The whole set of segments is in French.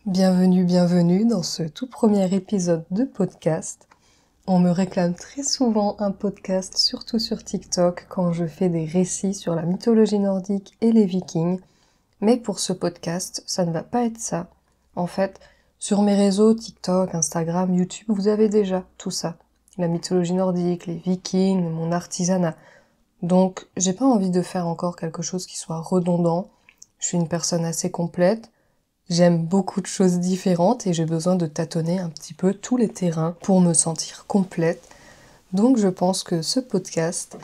Bienvenue dans ce tout premier épisode de podcast. On me réclame très souvent un podcast, surtout sur TikTok, quand je fais des récits sur la mythologie nordique et les Vikings. Mais pour ce podcast, ça ne va pas être ça. En fait, sur mes réseaux, TikTok, Instagram, YouTube, vous avez déjà tout ça. La mythologie nordique, les Vikings, mon artisanat. Donc, j'ai pas envie de faire encore quelque chose qui soit redondant. Je suis une personne assez complète. J'aime beaucoup de choses différentes et j'ai besoin de tâtonner un petit peu tous les terrains pour me sentir complète. Donc je pense que ce podcast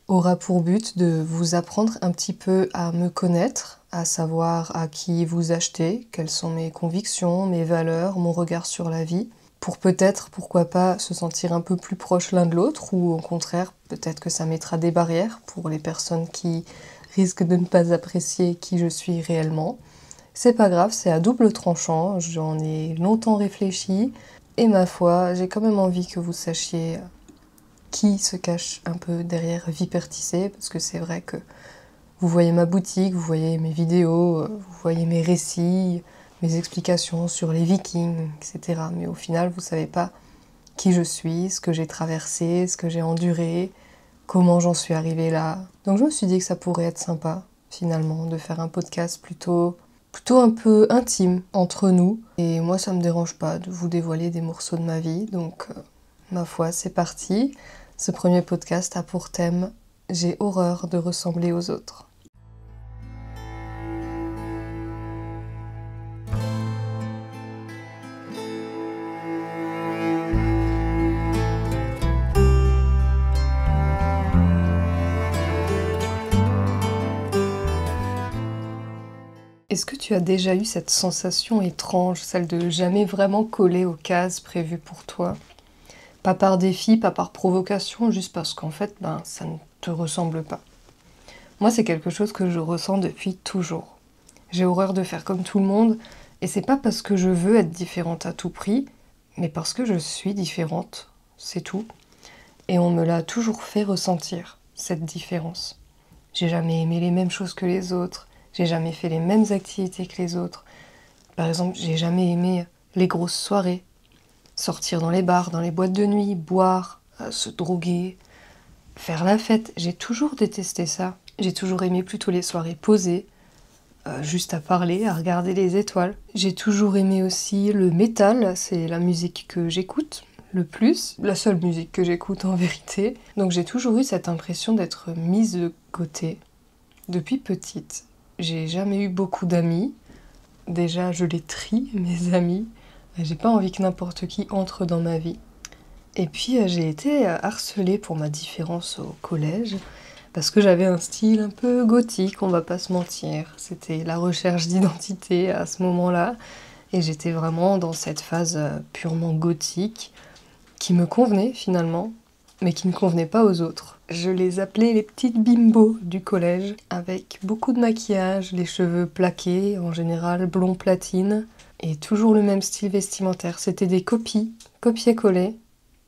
aura pour but de vous apprendre un petit peu à me connaître, à savoir à qui vous achetez, quelles sont mes convictions, mes valeurs, mon regard sur la vie, pour peut-être, pourquoi pas, se sentir un peu plus proche l'un de l'autre, ou au contraire, peut-être que ça mettra des barrières pour les personnes qui risquent de ne pas apprécier qui je suis réellement. C'est pas grave, c'est à double tranchant, j'en ai longtemps réfléchi, et ma foi, j'ai quand même envie que vous sachiez qui se cache un peu derrière Viperticé, parce que c'est vrai que vous voyez ma boutique, vous voyez mes vidéos, vous voyez mes récits, mes explications sur les Vikings, etc. Mais au final, vous savez pas qui je suis, ce que j'ai traversé, ce que j'ai enduré, comment j'en suis arrivée là. Donc je me suis dit que ça pourrait être sympa, finalement, de faire un podcast plutôt un peu intime entre nous. Et moi, ça me dérange pas de vous dévoiler des morceaux de ma vie. Donc, ma foi, c'est parti. Ce premier podcast a pour thème « J'ai horreur de ressembler aux autres ». Est-ce que tu as déjà eu cette sensation étrange, celle de jamais vraiment coller aux cases prévues pour toi? Pas par défi, pas par provocation, juste parce qu'en fait, ça ne te ressemble pas. Moi, c'est quelque chose que je ressens depuis toujours. J'ai horreur de faire comme tout le monde, et c'est pas parce que je veux être différente à tout prix, mais parce que je suis différente, c'est tout. Et on me l'a toujours fait ressentir, cette différence. J'ai jamais aimé les mêmes choses que les autres, j'ai jamais fait les mêmes activités que les autres. Par exemple, j'ai jamais aimé les grosses soirées, sortir dans les bars, dans les boîtes de nuit, boire, se droguer, faire la fête. J'ai toujours détesté ça. J'ai toujours aimé plutôt les soirées posées, juste à parler, à regarder les étoiles. J'ai toujours aimé aussi le métal, c'est la musique que j'écoute le plus, la seule musique que j'écoute en vérité. Donc j'ai toujours eu cette impression d'être mise de côté depuis petite. J'ai jamais eu beaucoup d'amis. Déjà, je les trie, mes amis. J'ai pas envie que n'importe qui entre dans ma vie. Et puis, j'ai été harcelée pour ma différence au collège, parce que j'avais un style un peu gothique, on va pas se mentir. C'était la recherche d'identité à ce moment-là, et j'étais vraiment dans cette phase purement gothique, qui me convenait finalement, mais qui ne convenait pas aux autres. Je les appelais les petites bimbos du collège, avec beaucoup de maquillage, les cheveux plaqués, en général blond platine, et toujours le même style vestimentaire. C'était des copies, copier-coller,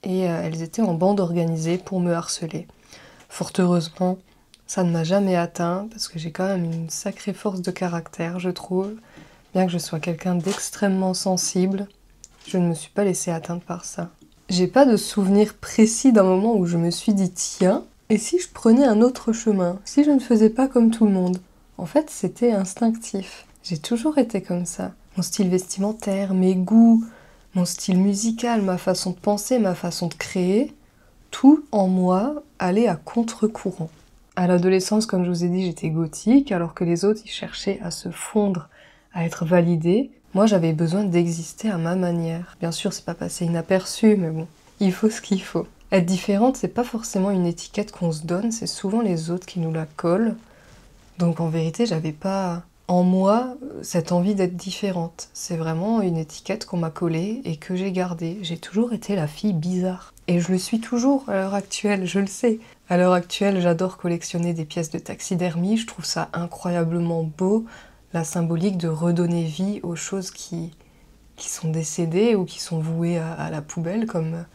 et elles étaient en bande organisée pour me harceler. Fort heureusement, ça ne m'a jamais atteint, parce que j'ai quand même une sacrée force de caractère, je trouve. Bien que je sois quelqu'un d'extrêmement sensible, je ne me suis pas laissée atteindre par ça. J'ai pas de souvenir précis d'un moment où je me suis dit tiens, et si je prenais un autre chemin, si je ne faisais pas comme tout le monde? En fait, c'était instinctif. J'ai toujours été comme ça. Mon style vestimentaire, mes goûts, mon style musical, ma façon de penser, ma façon de créer, tout en moi allait à contre-courant. À l'adolescence, comme je vous ai dit, j'étais gothique, alors que les autres, ils cherchaient à se fondre, à être validés. Moi, j'avais besoin d'exister à ma manière. Bien sûr, c'est pas passé inaperçu, mais bon, il faut ce qu'il faut. Être différente, c'est pas forcément une étiquette qu'on se donne, c'est souvent les autres qui nous la collent. Donc en vérité, j'avais pas en moi cette envie d'être différente. C'est vraiment une étiquette qu'on m'a collée et que j'ai gardée. J'ai toujours été la fille bizarre. Et je le suis toujours à l'heure actuelle, je le sais. À l'heure actuelle, j'adore collectionner des pièces de taxidermie, je trouve ça incroyablement beau, la symbolique de redonner vie aux choses qui sont décédées ou qui sont vouées à la poubelle, comme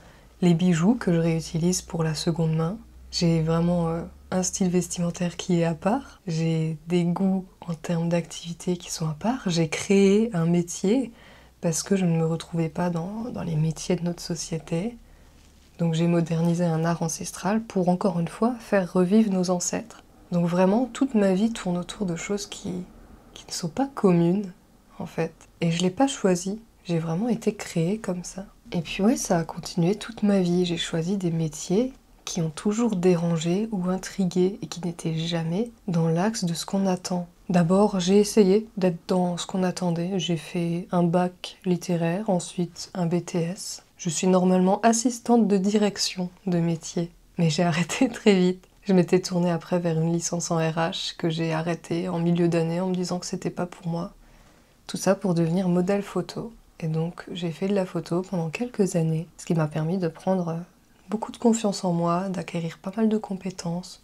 les bijoux que je réutilise pour la seconde main. J'ai vraiment un style vestimentaire qui est à part, j'ai des goûts en termes d'activité qui sont à part, j'ai créé un métier, parce que je ne me retrouvais pas dans les métiers de notre société. Donc j'ai modernisé un art ancestral pour, encore une fois, faire revivre nos ancêtres. Donc vraiment, toute ma vie tourne autour de choses qui ne sont pas communes, en fait. Et je l'ai pas choisi, j'ai vraiment été créée comme ça. Et puis ouais, ça a continué toute ma vie. J'ai choisi des métiers qui ont toujours dérangé ou intrigué et qui n'étaient jamais dans l'axe de ce qu'on attend. D'abord, j'ai essayé d'être dans ce qu'on attendait. J'ai fait un bac littéraire, ensuite un BTS. Je suis normalement assistante de direction de métier, mais j'ai arrêté très vite. Je m'étais tournée après vers une licence en RH que j'ai arrêtée en milieu d'année en me disant que c'était pas pour moi. Tout ça pour devenir modèle photo. Et donc j'ai fait de la photo pendant quelques années, ce qui m'a permis de prendre beaucoup de confiance en moi, d'acquérir pas mal de compétences,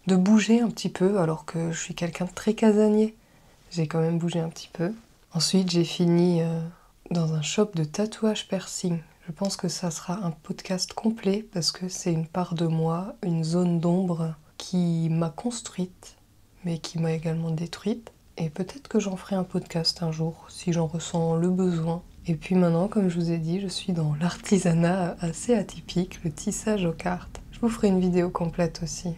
de bouger un petit peu alors que je suis quelqu'un de très casanier. J'ai quand même bougé un petit peu. Ensuite j'ai fini dans un shop de tatouage piercing. Je pense que ça sera un podcast complet parce que c'est une part de moi, une zone d'ombre qui m'a construite, mais qui m'a également détruite. Et peut-être que j'en ferai un podcast un jour, si j'en ressens le besoin. Et puis maintenant, comme je vous ai dit, je suis dans l'artisanat assez atypique, le tissage aux cartes. Je vous ferai une vidéo complète aussi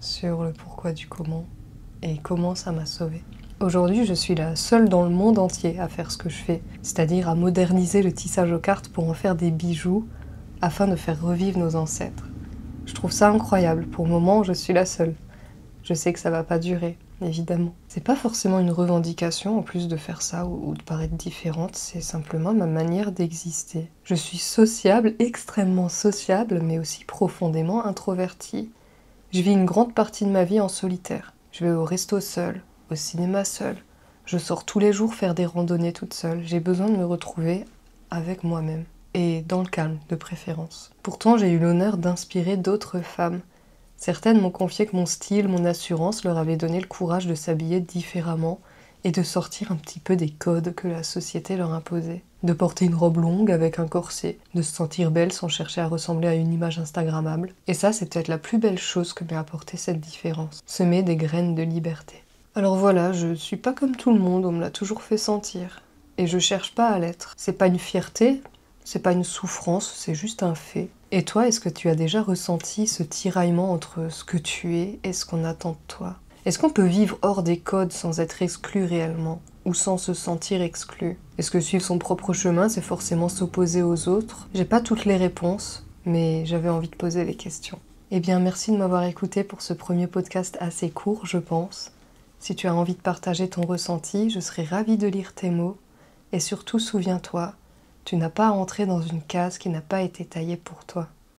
sur le pourquoi du comment et comment ça m'a sauvée. Aujourd'hui, je suis la seule dans le monde entier à faire ce que je fais, c'est-à-dire à moderniser le tissage aux cartes pour en faire des bijoux afin de faire revivre nos ancêtres. Je trouve ça incroyable. Pour le moment, je suis la seule. Je sais que ça va pas durer, évidemment. C'est pas forcément une revendication en plus de faire ça ou de paraître différente, c'est simplement ma manière d'exister. Je suis sociable, extrêmement sociable, mais aussi profondément introvertie. Je vis une grande partie de ma vie en solitaire. Je vais au resto seul, au cinéma seul. Je sors tous les jours faire des randonnées toute seule. J'ai besoin de me retrouver avec moi-même. Et dans le calme, de préférence. Pourtant, j'ai eu l'honneur d'inspirer d'autres femmes. Certaines m'ont confié que mon style, mon assurance leur avait donné le courage de s'habiller différemment et de sortir un petit peu des codes que la société leur imposait. De porter une robe longue avec un corset, de se sentir belle sans chercher à ressembler à une image instagrammable. Et ça, c'est peut-être la plus belle chose que m'ait apporté cette différence. Semer des graines de liberté. Alors voilà, je suis pas comme tout le monde, on me l'a toujours fait sentir. Et je cherche pas à l'être. C'est pas une fierté, c'est pas une souffrance, c'est juste un fait. Et toi, est-ce que tu as déjà ressenti ce tiraillement entre ce que tu es et ce qu'on attend de toi? Est-ce qu'on peut vivre hors des codes sans être exclu réellement? Ou sans se sentir exclu? Est-ce que suivre son propre chemin, c'est forcément s'opposer aux autres? J'ai pas toutes les réponses, mais j'avais envie de poser les questions. Eh bien, merci de m'avoir écouté pour ce premier podcast assez court, je pense. Si tu as envie de partager ton ressenti, je serai ravie de lire tes mots. Et surtout, souviens-toi, tu n'as pas à entrer dans une case qui n'a pas été taillée pour toi.